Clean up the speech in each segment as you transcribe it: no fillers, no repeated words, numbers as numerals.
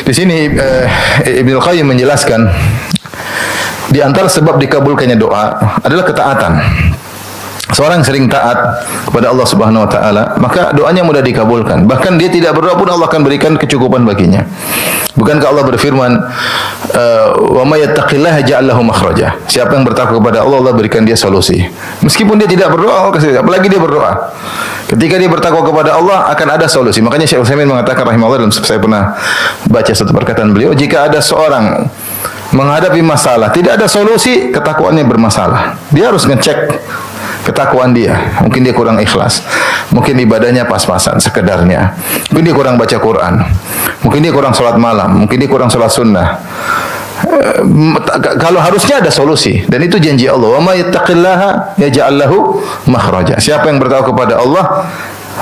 Di sini Ibnu Qayyim menjelaskan di antara sebab dikabulkannya doa adalah ketaatan. Seorang yang sering taat kepada Allah Subhanahu wa taala, maka doanya mudah dikabulkan. Bahkan dia tidak berdoa pun Allah akan berikan kecukupan baginya. Bukankah Allah berfirman, "Wa may yattaqillaha yaj'al lahu makhraja." Siapa yang bertakwa kepada Allah, Allah berikan dia solusi. Meskipun dia tidak berdoa, Allah kasih, apalagi dia berdoa. Ketika dia bertakwa kepada Allah akan ada solusi. Makanya Syekh Utsaimin mengatakan rahimahullah, dalam saya pernah baca satu perkataan beliau, jika ada seorang menghadapi masalah tidak ada solusi, ketakwaannya bermasalah. Dia harus ngecek ketakwaan dia. Mungkin dia kurang ikhlas, mungkin ibadahnya pas-pasan sekedarnya, mungkin dia kurang baca Quran, mungkin dia kurang sholat malam, mungkin dia kurang sholat sunnah. Kalau harusnya ada solusi, dan itu janji Allah, wa may yattaqillaha yaj'al lahu makhraja. Siapa yang bertakwa kepada Allah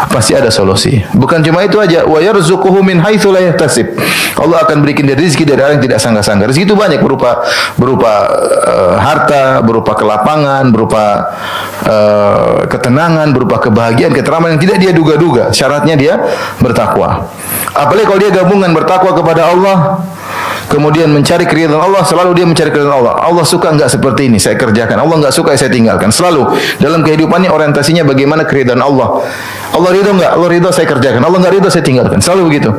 pasti ada solusi. Bukan cuma itu aja, wa yarzuquhu min haitsu la yahtasib. Allah akan berikan dia rezeki dari arah yang tidak sangka-sangka. Rezeki itu banyak, berupa harta, berupa kelapangan, berupa ketenangan, berupa kebahagiaan, ketentraman yang tidak dia duga-duga. Syaratnya dia bertakwa. Apalagi kalau dia gabungan bertakwa kepada Allah, kemudian mencari keridhaan Allah, selalu dia mencari keridhaan Allah. Allah suka enggak seperti ini, saya kerjakan. Allah enggak suka, saya tinggalkan. Selalu dalam kehidupannya orientasinya bagaimana keridhaan Allah. Allah ridho enggak? Allah ridho, saya kerjakan. Allah enggak ridho, saya tinggalkan. Selalu begitu.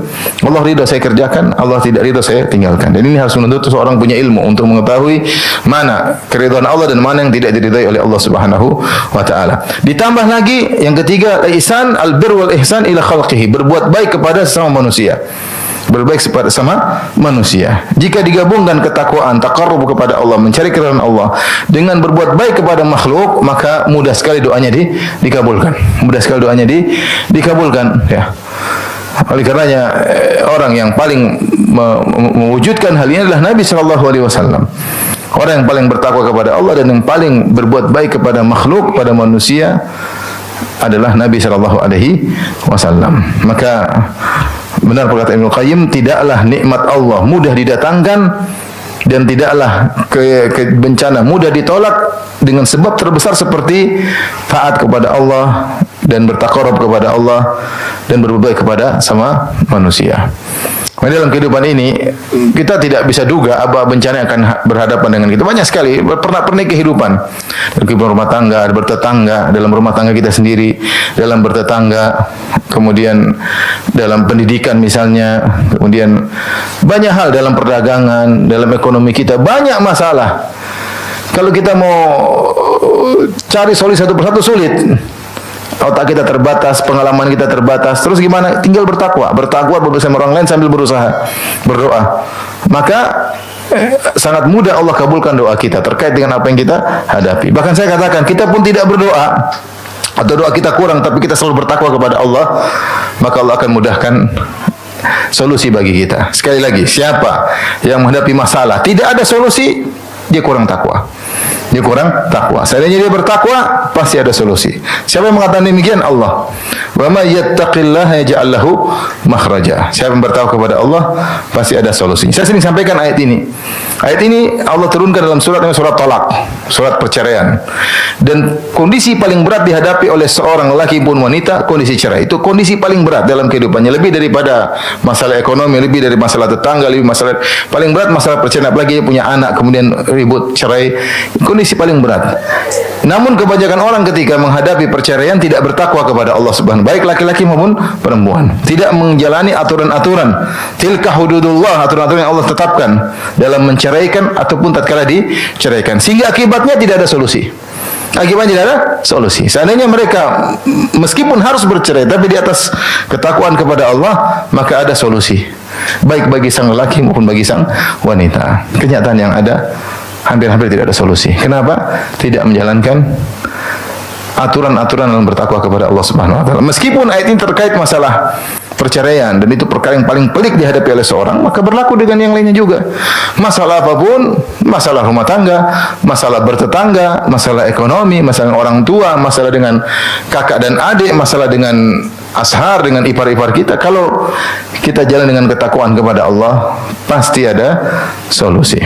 Allah ridho, saya kerjakan. Allah tidak ridho, saya tinggalkan. Dan ini harus menuntut seorang punya ilmu untuk mengetahui mana keridhaan Allah dan mana yang tidak diridhai oleh Allah Subhanahu wa taala. Ditambah lagi yang ketiga, ihsan al-bir wal ihsan ila khalqihi, berbuat baik kepada sesama manusia. Berbaik kepada sama manusia. Jika digabungkan ketakwaan, taqarrub kepada Allah, mencari keridhaan Allah dengan berbuat baik kepada makhluk, maka mudah sekali doanya dikabulkan. Mudah sekali doanya dikabulkan, ya. Oleh karenanya orang yang paling mewujudkan hal ini adalah Nabi sallallahu alaihi wasallam. Orang yang paling bertakwa kepada Allah dan yang paling berbuat baik kepada makhluk, kepada manusia adalah Nabi sallallahu alaihi wasallam. Maka benar perkataan Ibnu Qayyim, tidaklah nikmat Allah mudah didatangkan dan tidaklah bencana mudah ditolak dengan sebab terbesar seperti taat kepada Allah dan bertaqarrub kepada Allah dan berbuat kepada sama manusia. Dalam kehidupan ini kita tidak bisa duga apa bencana yang akan berhadapan dengan kita. Banyak sekali pernik kehidupan. Dalam kehidupan rumah tangga, bertetangga, dalam rumah tangga kita sendiri, dalam bertetangga, kemudian dalam pendidikan misalnya, kemudian banyak hal dalam perdagangan, dalam ekonomi kita, banyak masalah. Kalau kita mau cari solusi satu persatu sulit. Otak kita terbatas, pengalaman kita terbatas. Terus gimana? Tinggal bertakwa bersama orang lain sambil berusaha berdoa. Maka sangat mudah Allah kabulkan doa kita terkait dengan apa yang kita hadapi. Bahkan saya katakan, kita pun tidak berdoa atau doa kita kurang, tapi kita selalu bertakwa kepada Allah, maka Allah akan mudahkan solusi bagi kita. Sekali lagi, siapa yang menghadapi masalah tidak ada solusi, dia kurang takwa. Dia kurang takwa. Seandainya dia bertakwa, pasti ada solusi. Siapa yang mengatakan demikian? Allah. Wa may yattaqillaha yaj'al lahu makhraja. Siapa yang bertakwa kepada Allah, pasti ada solusi. Saya sering sampaikan ayat ini. Ayat ini Allah turunkan dalam surat Talaq, surat perceraian. Dan kondisi paling berat dihadapi oleh seorang lelaki pun wanita, kondisi cerai. Itu kondisi paling berat dalam kehidupannya, lebih daripada masalah ekonomi, lebih dari masalah tetangga, lebih masalah paling berat masalah perceraian, apalagi dia punya anak kemudian ribut cerai. Kondisi paling berat. Namun kebanyakan orang ketika menghadapi perceraian tidak bertakwa kepada Allah Subhanahu, baik laki-laki maupun perempuan, tidak menjalani aturan-aturan tilka hududullah, aturan-aturan yang Allah tetapkan dalam menceraikan ataupun tatkala diceraikan, sehingga akibatnya tidak ada solusi. Akibatnya tidak ada solusi. Seandainya mereka meskipun harus bercerai tapi di atas ketakwaan kepada Allah, maka ada solusi, baik bagi sang lelaki maupun bagi sang wanita. Kenyataan yang ada, hampir-hampir tidak ada solusi. Kenapa? Tidak menjalankan aturan-aturan dalam bertakwa kepada Allah Subhanahu wa taala. Meskipun ayat ini terkait masalah perceraian dan itu perkara yang paling pelik dihadapi oleh seorang, maka berlaku dengan yang lainnya juga. Masalah apapun, masalah rumah tangga, masalah bertetangga, masalah ekonomi, masalah orang tua, masalah dengan kakak dan adik, masalah dengan ashar, dengan ipar-ipar kita, kalau kita jalan dengan ketakwaan kepada Allah, pasti ada solusi.